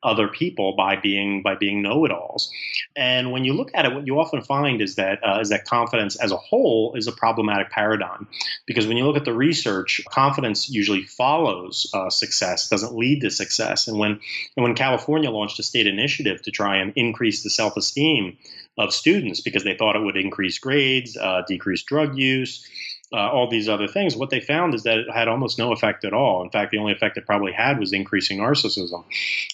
other people by being know-it-alls. And when you look at it, what you often find is that confidence as a whole is a problematic paradigm. Because when you look at the research, confidence usually follows success, doesn't lead to success. And when California launched a state initiative to try and increase the self-esteem of students because they thought it would increase grades, decrease drug use, all these other things, what they found is that it had almost no effect at all. In fact, the only effect it probably had was increasing narcissism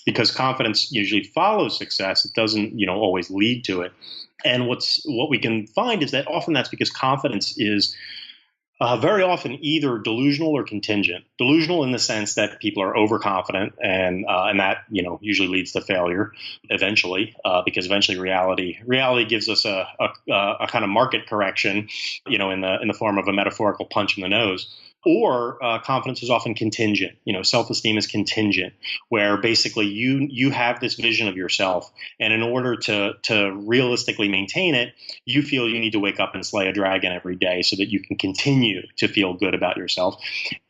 because confidence usually follows success. It doesn't, always lead to it. And what we can find is that often that's because confidence is very often either delusional or contingent. Delusional in the sense that people are overconfident, and that usually leads to failure eventually, because eventually reality gives us a kind of market correction, in the form of a metaphorical punch in the nose. Or confidence is often contingent. Self-esteem is contingent, where basically you have this vision of yourself, and in order to realistically maintain it, you feel you need to wake up and slay a dragon every day so that you can continue to feel good about yourself.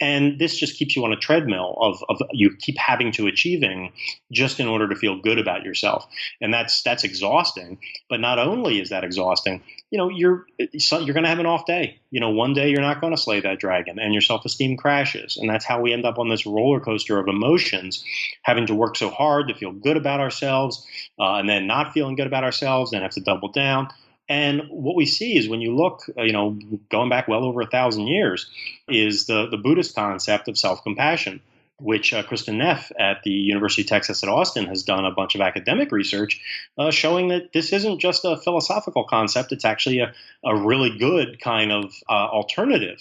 And this just keeps you on a treadmill of you keep having to achieving just in order to feel good about yourself, and that's exhausting. But not only is that exhausting, you're going to have an off day. One day you're not going to slay that dragon, and your self-esteem crashes. And that's how we end up on this roller coaster of emotions, having to work so hard to feel good about ourselves, and then not feeling good about ourselves, and have to double down. And what we see is when you look, going back well over 1,000 years, is the Buddhist concept of self-compassion, which Kristen Neff at the University of Texas at Austin has done a bunch of academic research showing that this isn't just a philosophical concept. It's actually a really good kind of alternative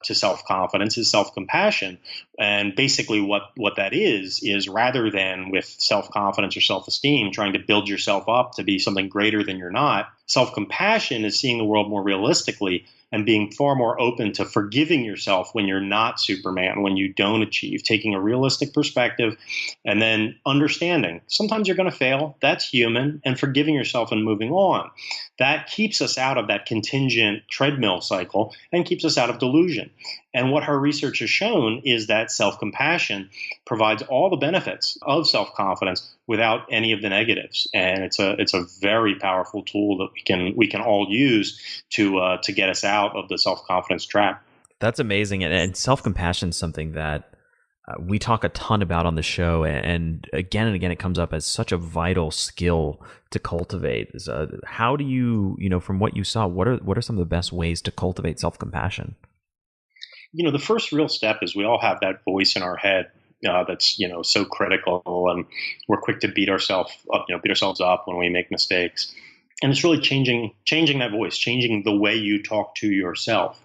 to self-confidence is self-compassion. And basically what that is rather than with self-confidence or self-esteem, trying to build yourself up to be something greater than you're not, self-compassion is seeing the world more realistically and being far more open to forgiving yourself when you're not Superman, when you don't achieve, taking a realistic perspective, and then understanding sometimes you're going to fail. That's human, and forgiving yourself and moving on. That keeps us out of that contingent treadmill cycle and keeps us out of delusion. And what her research has shown is that self-compassion provides all the benefits of self-confidence without any of the negatives. And it's a very powerful tool that we can all use to get us out of the self-confidence trap. That's amazing. And self-compassion is something that we talk a ton about on the show, and again it comes up as such a vital skill to cultivate. How do you, from what you saw, what are some of the best ways to cultivate self-compassion? The first real step is we all have that voice in our head that's so critical, and we're quick to beat ourselves up when we make mistakes. And it's really changing that voice, changing the way you talk to yourself.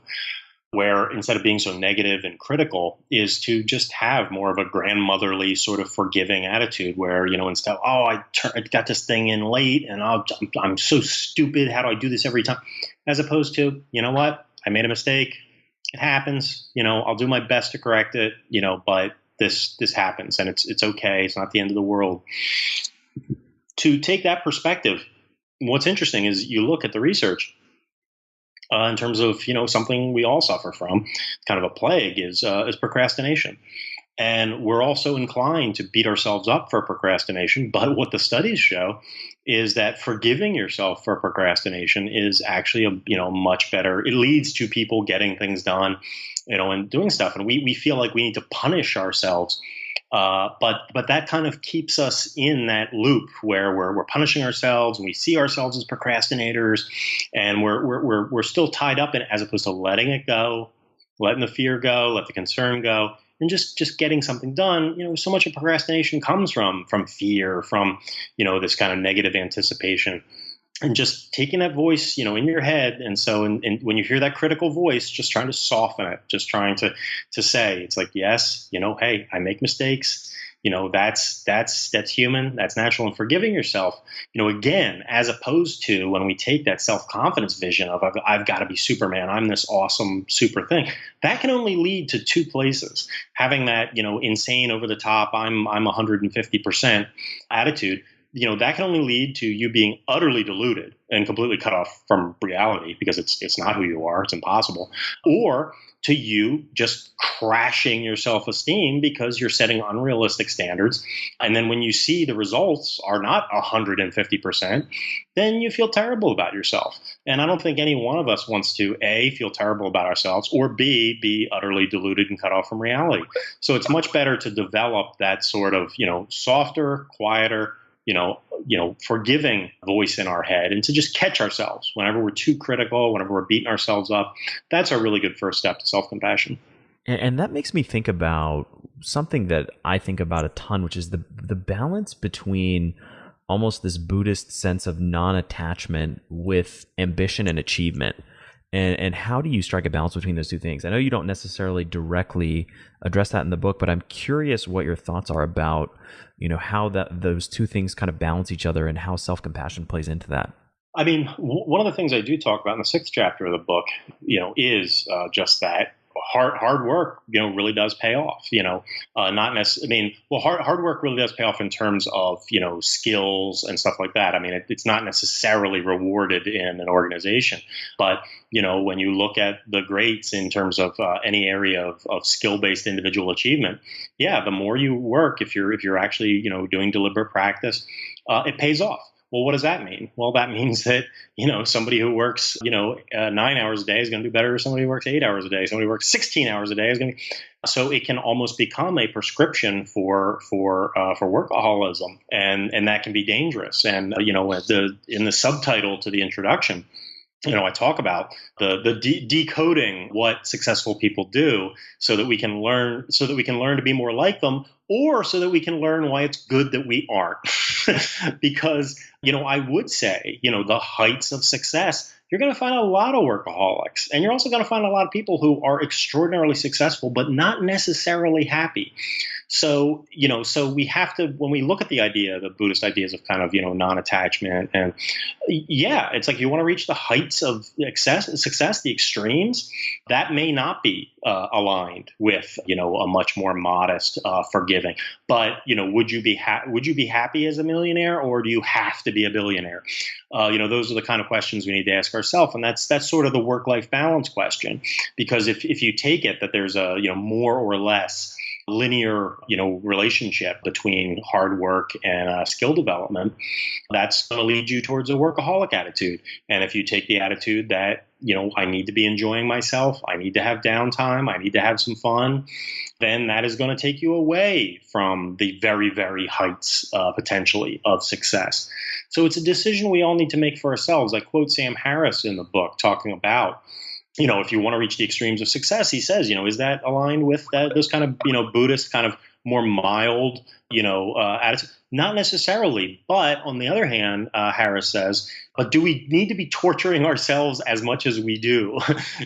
where instead of being so negative and critical is to just have more of a grandmotherly sort of forgiving attitude where, instead of, I got this thing in late and I'm so stupid. How do I do this every time? As opposed to, you know what? I made a mistake. It happens. I'll do my best to correct it, but this happens and it's okay. It's not the end of the world. To take that perspective, what's interesting is you look at the research in terms of, something we all suffer from, kind of a plague is procrastination. And we're also inclined to beat ourselves up for procrastination. But what the studies show is that forgiving yourself for procrastination is actually much better. It leads to people getting things done, and doing stuff. And we feel like we need to punish ourselves. But that kind of keeps us in that loop where we're punishing ourselves and we see ourselves as procrastinators, and we're still tied up in it, as opposed to letting it go, letting the fear go, let the concern go, and just getting something done. So much of procrastination comes from fear, from this kind of negative anticipation. And just taking that voice, in your head. And so and when you hear that critical voice, just trying to soften it, just trying to say, it's like, yes, hey, I make mistakes. That's human. That's natural. And forgiving yourself, again, as opposed to when we take that self-confidence vision of I've got to be Superman. I'm this awesome super thing. That can only lead to two places. Having that, insane over the top, I'm 150% attitude. That can only lead to you being utterly deluded and completely cut off from reality, because it's not who you are. It's impossible. Or to you just crashing your self-esteem because you're setting unrealistic standards. And then when you see the results are not 150%, then you feel terrible about yourself. And I don't think any one of us wants to, A, feel terrible about ourselves, or B, be utterly deluded and cut off from reality. So it's much better to develop that sort of, softer, quieter, forgiving voice in our head, and to just catch ourselves whenever we're too critical, whenever we're beating ourselves up. That's a really good first step to self-compassion. And that makes me think about something that I think about a ton, which is the balance between almost this Buddhist sense of non-attachment with ambition and achievement. And how do you strike a balance between those two things? I know you don't necessarily directly address that in the book, but I'm curious what your thoughts are about, how those two things kind of balance each other and how self-compassion plays into that. I mean, one of the things I do talk about in the 6th chapter of the book, is just that. Hard work, really does pay off. Not necessarily. I mean, well, hard work really does pay off in terms of skills and stuff like that. I mean, it's not necessarily rewarded in an organization, but when you look at the greats in terms of any area of skill-based individual achievement, yeah, the more you work, if you're actually doing deliberate practice, it pays off. Well, what does that mean? Well, that means that, somebody who works, 9 hours a day is going to do better than somebody who works 8 hours a day. Somebody who works 16 hours a day is going to. So it can almost become a prescription for workaholism, and that can be dangerous. And in the subtitle to the introduction, I talk about the decoding what successful people do, so that we can learn to be more like them, or so that we can learn why it's good that we aren't. Because, I would say, the heights of success, you're going to find a lot of workaholics, and you're also going to find a lot of people who are extraordinarily successful, but not necessarily happy. So, so we have to, when we look at the Buddhist ideas of kind of, non-attachment, and yeah, it's like you want to reach the heights of success, the extremes, that may not be aligned with, a much more modest forgiving. But, would you be happy as a millionaire, or do you have to be a billionaire? Those are the kind of questions we need to ask ourselves. And that's sort of the work-life balance question, because if you take it that there's a, more or less linear, relationship between hard work and skill development, that's going to lead you towards a workaholic attitude. And if you take the attitude that, I need to be enjoying myself, I need to have downtime, I need to have some fun, then that is going to take you away from the very, very heights, potentially, of success. So it's a decision we all need to make for ourselves. I quote Sam Harris in the book talking about, if you want to reach the extremes of success, he says, is that aligned with those kind of, Buddhist kind of more mild, attitude? Not necessarily. But on the other hand, Harris says, but do we need to be torturing ourselves as much as we do?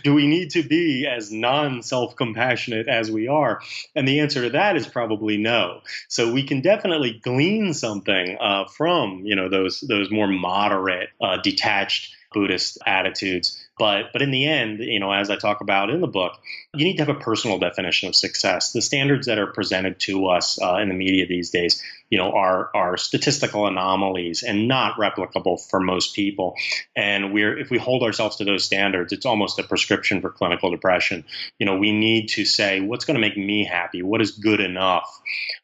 Do we need to be as non-self-compassionate as we are? And the answer to that is probably no. So we can definitely glean something from, those more moderate, detached Buddhist attitudes. But in the end, as I talk about in the book, you need to have a personal definition of success. The standards that are presented to us in the media these days, are statistical anomalies and not replicable for most people. And if we hold ourselves to those standards, it's almost a prescription for clinical depression. We need to say, what's going to make me happy? What is good enough?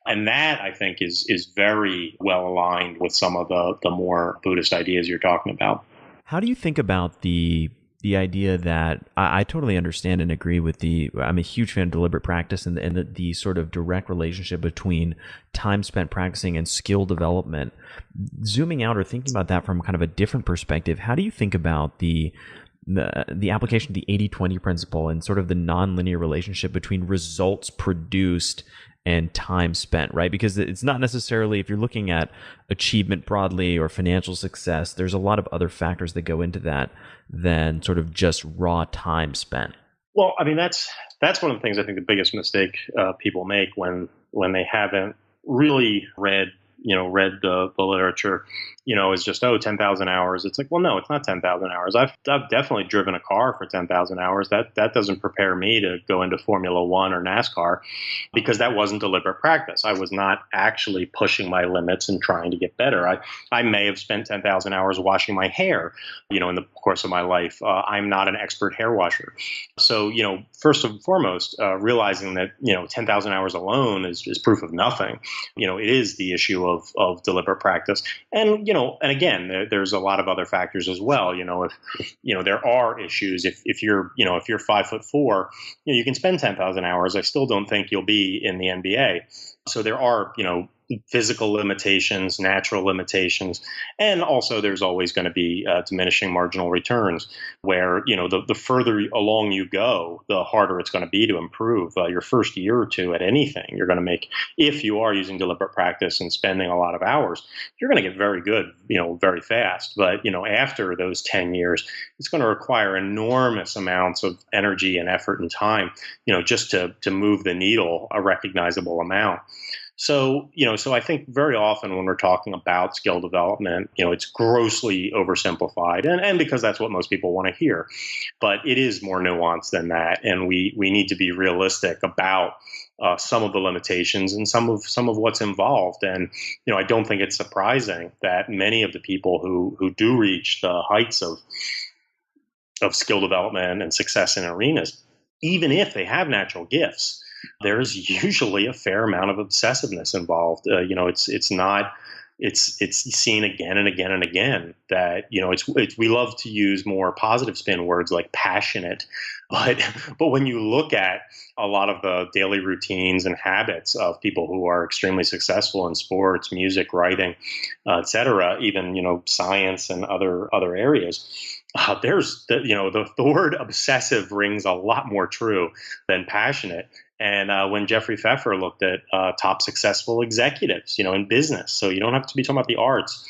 And that, I think, is very well aligned with some of the more Buddhist ideas you're talking about. How do you think about the idea that I totally understand and agree with I'm a huge fan of deliberate practice and the sort of direct relationship between time spent practicing and skill development. Zooming out or thinking about that from kind of a different perspective, how do you think about the application of the 80-20 principle and sort of the nonlinear relationship between results produced and time spent, right? Because it's not necessarily, if you're looking at achievement broadly or financial success, there's a lot of other factors that go into that than sort of just raw time spent. Well, I mean, that's one of the things I think the biggest mistake people make when they haven't really read the literature, is just, 10,000 hours. It's like, well, no, it's not 10,000 hours. I've definitely driven a car for 10,000 hours. That doesn't prepare me to go into Formula One or NASCAR, because that wasn't deliberate practice. I was not actually pushing my limits and trying to get better. I may have spent 10,000 hours washing my hair, in the course of my life. I'm not an expert hair washer. So, first and foremost, realizing that, 10,000 hours alone is proof of nothing. It is the issue of deliberate practice. And, and again, there's a lot of other factors as well. If there are issues, if you're 5'4", you can spend 10,000 hours. I still don't think you'll be in the NBA. So there are, physical limitations, natural limitations, and also there's always going to be diminishing marginal returns where, the further along you go, the harder it's going to be to improve. Your first year or two at anything you're going to make, if you are using deliberate practice and spending a lot of hours, you're going to get very good, very fast. But, after those 10 years, it's going to require enormous amounts of energy and effort and time, just to move the needle a recognizable amount. So, so I think very often when we're talking about skill development, it's grossly oversimplified, and because that's what most people want to hear. But it is more nuanced than that, and we need to be realistic about some of the limitations and some of what's involved. And I don't think it's surprising that many of the people who do reach the heights of skill development and success in arenas, even if they have natural gifts, there's usually a fair amount of obsessiveness involved. It's seen again and again and again that, we love to use more positive spin words like passionate, but when you look at a lot of the daily routines and habits of people who are extremely successful in sports, music, writing, et cetera, even, science and other areas, there's the word obsessive rings a lot more true than passionate. And when Jeffrey Pfeffer looked at top successful executives, in business, so you don't have to be talking about the arts,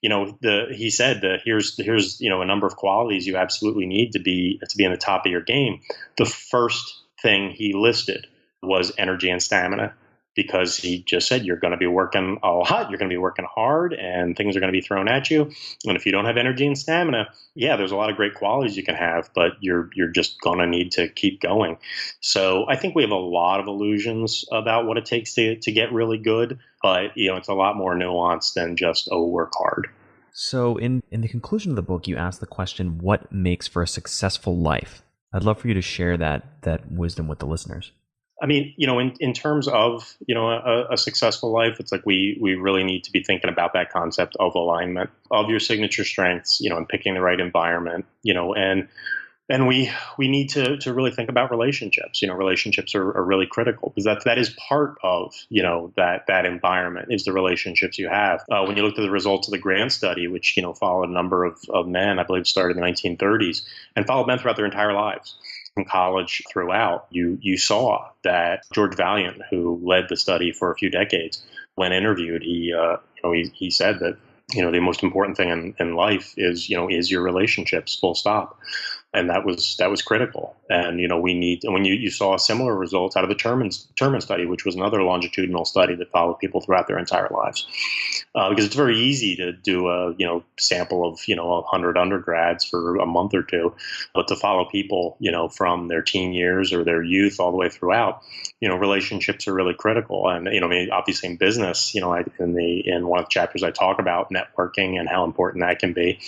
he said that here's a number of qualities you absolutely need to be in the top of your game. The first thing he listed was energy and stamina, because he just said you're going to be working a lot, you're going to be working hard, and things are going to be thrown at you. And if you don't have energy and stamina, there's a lot of great qualities you can have, but you're just going to need to keep going. So I think we have a lot of illusions about what it takes to get really good, but it's a lot more nuanced than just, work hard. So in the conclusion of the book, you ask the question, what makes for a successful life? I'd love for you to share that wisdom with the listeners. I mean, in terms of, a successful life, it's like we really need to be thinking about that concept of alignment of your signature strengths, and picking the right environment, and we need to really think about relationships. Relationships are really critical, because that is part of, that environment is the relationships you have. When you look at the results of the Grant study, which, followed a number of men, I believe started in the 1930s, and followed men throughout their entire lives. from college throughout, you saw that George Valiant, who led the study for a few decades, when interviewed, he said that the most important thing in life is your relationships, full stop. And that was critical. And when you saw similar results out of the Terman study, which was another longitudinal study that followed people throughout their entire lives, because it's very easy to do a sample of 100 undergrads for a month or two, but to follow people from their teen years or their youth all the way throughout, relationships are really critical. And obviously in business, in one of the chapters I talk about networking and how important that can be,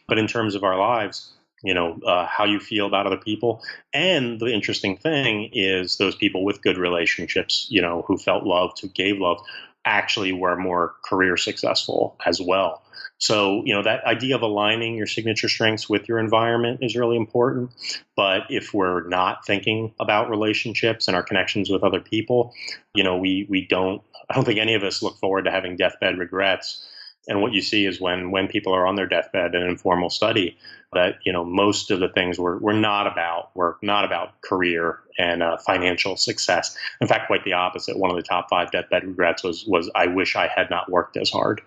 but in terms of our lives, how you feel about other people. And the interesting thing is those people with good relationships, who felt loved, who gave love, actually were more career successful as well. So, that idea of aligning your signature strengths with your environment is really important. But if we're not thinking about relationships and our connections with other people, I don't think any of us look forward to having deathbed regrets. And what you see is when people are on their deathbed in an informal study, that most of the things were not about career and financial success. In fact, quite the opposite. One of the top 5 deathbed regrets was I wish I had not worked as hard.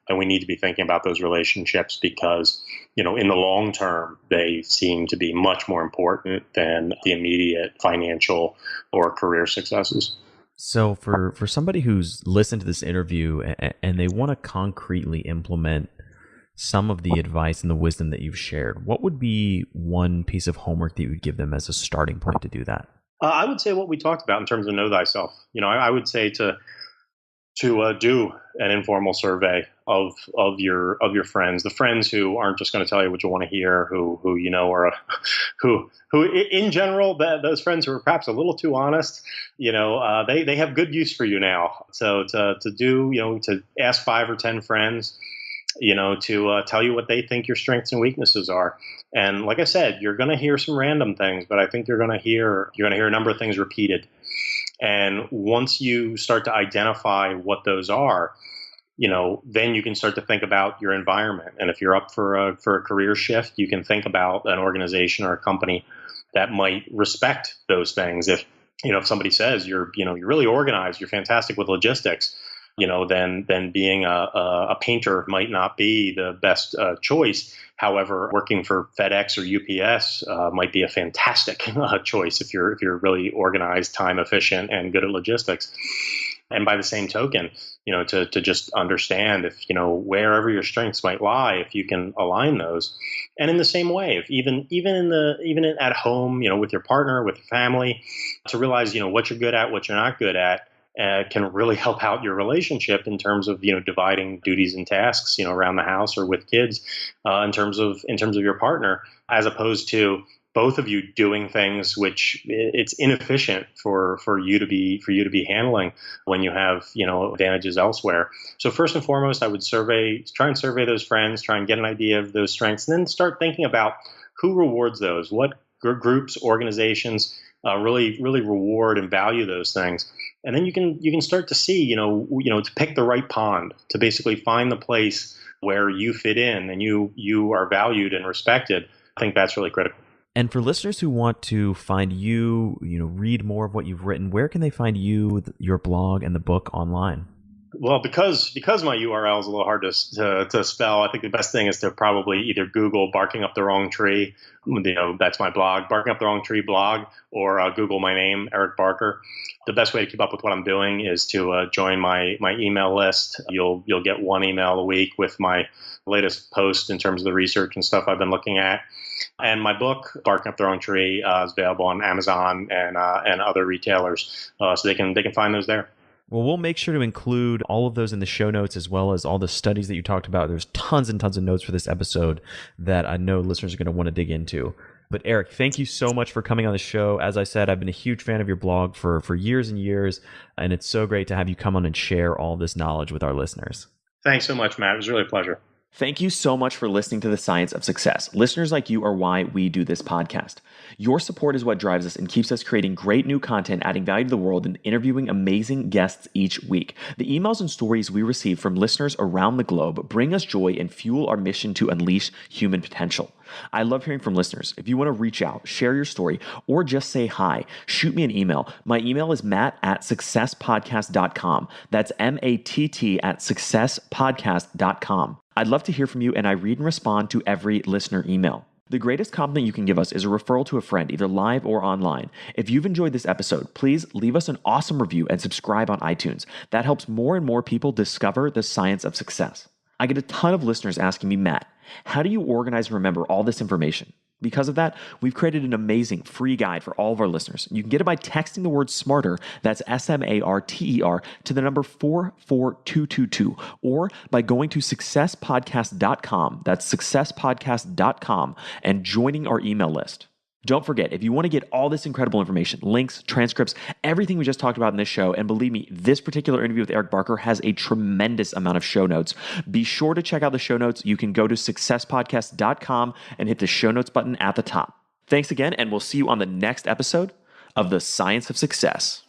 And we need to be thinking about those relationships because in the long term they seem to be much more important than the immediate financial or career successes. So for somebody who's listened to this interview and they want to concretely implement some of the advice and the wisdom that you've shared, what would be one piece of homework that you would give them as a starting point to do that? I would say what we talked about in terms of know thyself. I would say to do an informal survey of your friends, the friends who aren't just going to tell you what you want to hear, who are who in general, those friends who are perhaps a little too honest, they have good use for you now. So to ask 5 or 10 friends, to tell you what they think your strengths and weaknesses are. And like I said, you're going to hear some random things, but I think you're going to hear a number of things repeated. And once you start to identify what those are, then you can start to think about your environment. And if you're up for a career shift, you can think about an organization or a company that might respect those things. If somebody says you're really organized, you're fantastic with logistics, then being a painter might not be the best choice. However, working for FedEx or UPS might be a fantastic choice if you're really organized, time efficient, and good at logistics. And by the same token, to just understand if wherever your strengths might lie, if you can align those. And in the same way, if even at home, with your partner, with your family, to realize what you're good at, what you're not good at. Can really help out your relationship in terms of dividing duties and tasks around the house or with kids in terms of your partner, as opposed to both of you doing things which it's inefficient for you to be handling when you have advantages elsewhere. So first and foremost, I would try and survey those friends, try and get an idea of those strengths, and then start thinking about who rewards those, what groups, organizations really reward and value those things. And then you can start to see, to pick the right pond, to basically find the place where you fit in and you are valued and respected. I think that's really critical. And for listeners who want to find you, read more of what you've written, where can they find you, your blog, and the book online? Well, because my URL is a little hard to spell, I think the best thing is to probably either Google "Barking Up the Wrong Tree," that's my blog, "Barking Up the Wrong Tree" blog, or Google my name, Eric Barker. The best way to keep up with what I'm doing is to join my email list. You'll get one email a week with my latest post in terms of the research and stuff I've been looking at. And my book, "Barking Up the Wrong Tree," is available on Amazon and other retailers, so they can find those there. Well, we'll make sure to include all of those in the show notes, as well as all the studies that you talked about. There's tons and tons of notes for this episode that I know listeners are going to want to dig into. But Eric, thank you so much for coming on the show. As I said, I've been a huge fan of your blog for years and years, and it's so great to have you come on and share all this knowledge with our listeners. Thanks so much, Matt. It was really a pleasure. Thank you so much for listening to The Science of Success. Listeners like you are why we do this podcast. Your support is what drives us and keeps us creating great new content, adding value to the world, and interviewing amazing guests each week. The emails and stories we receive from listeners around the globe bring us joy and fuel our mission to unleash human potential. I love hearing from listeners. If you want to reach out, share your story, or just say hi, shoot me an email. My email is matt@successpodcast.com. That's matt@successpodcast.com. I'd love to hear from you, and I read and respond to every listener email. The greatest compliment you can give us is a referral to a friend, either live or online. If you've enjoyed this episode, please leave us an awesome review and subscribe on iTunes. That helps more and more people discover the science of success. I get a ton of listeners asking me, Matt, how do you organize and remember all this information? Because of that, we've created an amazing free guide for all of our listeners. You can get it by texting the word SMARTER, that's SMARTER, to the number 44222, or by going to successpodcast.com, that's successpodcast.com, and joining our email list. Don't forget, if you want to get all this incredible information, links, transcripts, everything we just talked about in this show, and believe me, this particular interview with Eric Barker has a tremendous amount of show notes. Be sure to check out the show notes. You can go to successpodcast.com and hit the show notes button at the top. Thanks again, and we'll see you on the next episode of The Science of Success.